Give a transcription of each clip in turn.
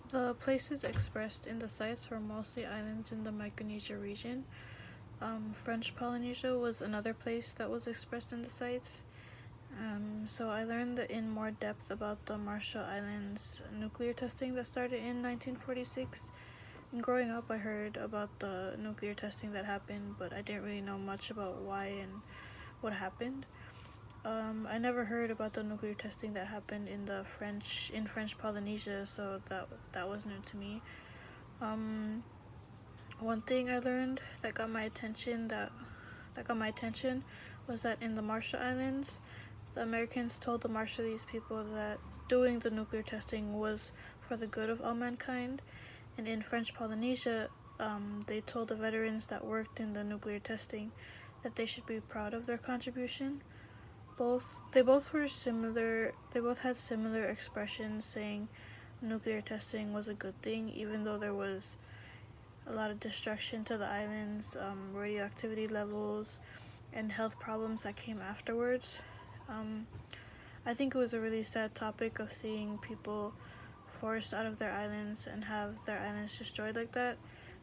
The places expressed in the sites were mostly islands in the Micronesia region. French Polynesia was another place that was expressed in the sites. So I learned in more depth about the Marshall Islands nuclear testing that started in 1946. And growing up, I heard about the nuclear testing that happened, but I didn't really know much about why and what happened. I never heard about the nuclear testing that happened in French Polynesia, so that was new to me. Um, One thing I learned that got my attention was that in the Marshall Islands, the Americans told the Marshallese people that doing the nuclear testing was for the good of all mankind, and in French Polynesia, they told the veterans that worked in the nuclear testing that they should be proud of their contribution. They both were similar. They both had similar expressions saying nuclear testing was a good thing, even though there was a lot of destruction to the islands, radioactivity levels, and health problems that came afterwards. Um, I think it was a really sad topic of seeing people forced out of their islands and have their islands destroyed like that.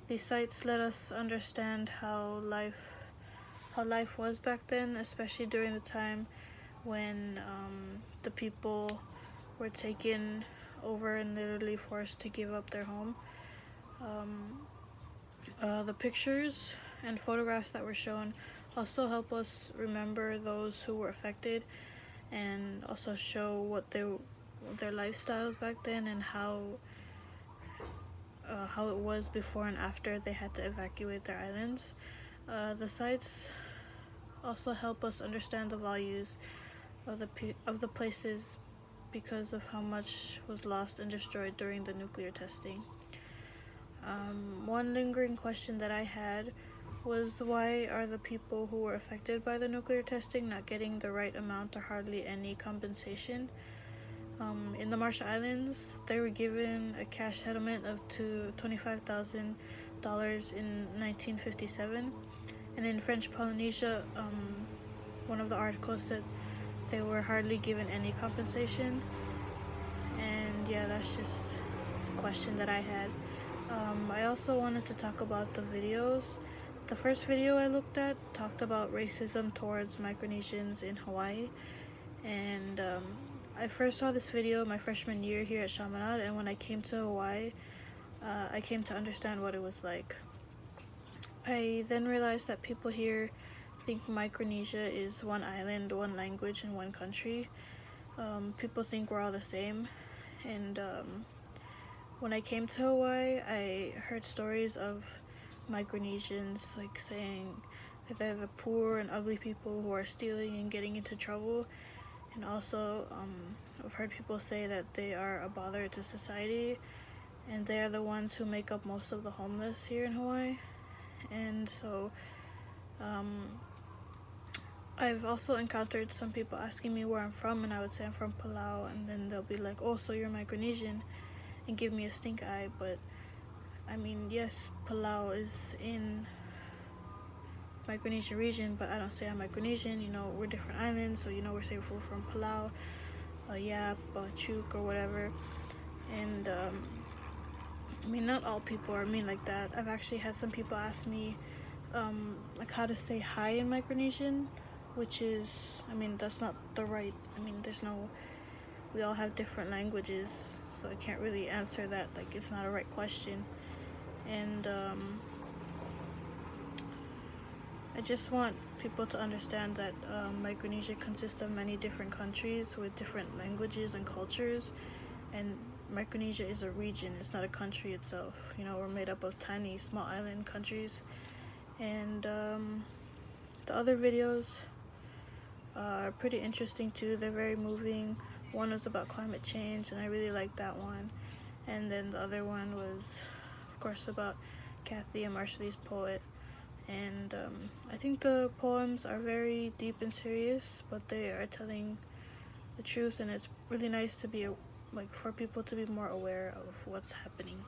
These sites let us understand how life was back then, especially during the time when the people were taken over and literally forced to give up their home. Um, the pictures and photographs that were shown also help us remember those who were affected and also show their lifestyles back then and how it was before and after they had to evacuate their islands. The sites also help us understand the values of the places because of how much was lost and destroyed during the nuclear testing. One lingering question that I had was, why are the people who were affected by the nuclear testing not getting the right amount or hardly any compensation? In the Marshall Islands, they were given a cash settlement of $25,000 in 1957, and in French Polynesia, one of the articles said they were hardly given any compensation. And yeah, that's just the question that I had. I also wanted to talk about the videos. The first video I looked at talked about racism towards Micronesians in Hawaii, and I first saw this video my freshman year here at Chaminade, and when I came to Hawaii, I came to understand what it was like. I then realized that people here think Micronesia is one island, one language, and one country. People think we're all the same, and when I came to Hawaii, I heard stories of Micronesians like saying that they're the poor and ugly people who are stealing and getting into trouble, and also I've heard people say that they are a bother to society, and they are the ones who make up most of the homeless here in Hawaii. And so um, I've also encountered some people asking me where I'm from, and I would say I'm from Palau, and then they'll be like, oh, so you're Micronesian, and give me a stink eye. But I mean, yes, Palau is in Micronesian region, but I don't say I'm Micronesian. We're different islands, so we're saying we're from Palau, Yap, Chuk, or whatever. And I mean, not all people are mean like that. I've actually had some people ask me like how to say hi in Micronesian, which is, I mean, that's not the right, I mean, we all have different languages, so I can't really answer that, like, it's not a right question. And I just want people to understand that Micronesia consists of many different countries with different languages and cultures, and Micronesia is a region, it's not a country itself. We're made up of tiny, small island countries. And the other videos are pretty interesting too. They're very moving. One was about climate change, and I really liked that one. And then the other one was, of course, about Kathy, a Marshallese poet. And I think the poems are very deep and serious, but they are telling the truth, and it's really nice to be for people to be more aware of what's happening.